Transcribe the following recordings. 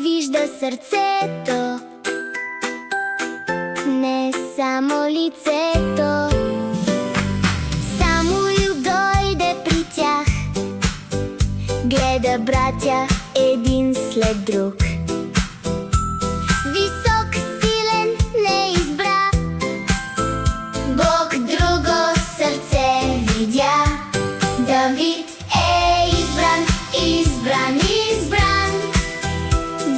вижда сърцето, не само лицето. Самуил дойде при тях, гледа братя един след друг. Висок, силен не избра, Бог друго сърце видя. Давид е избран, избран, избран.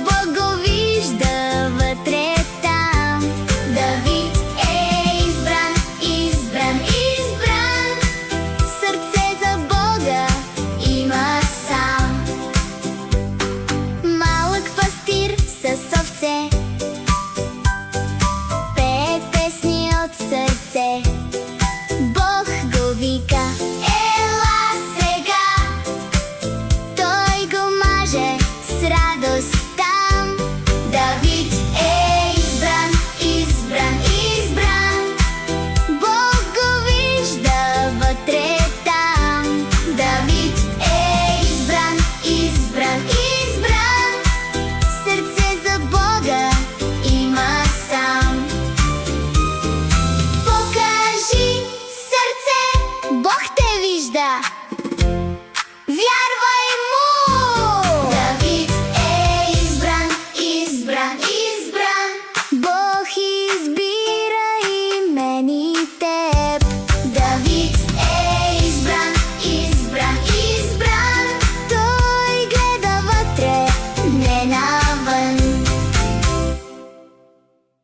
Бог го вижда вътре там. Давид е избран, избран, избран. Сърце за Бога има сам. Малък пастир с овце пее песни от сърце. Бог го вика: ела сега. Той го маже с радост там. Давид е избран, избран, избран. Бог го вижда вътре там. Давид е избран, избран, избран. Сърце за Бога има сам. Покажи сърце, Бог те вижда.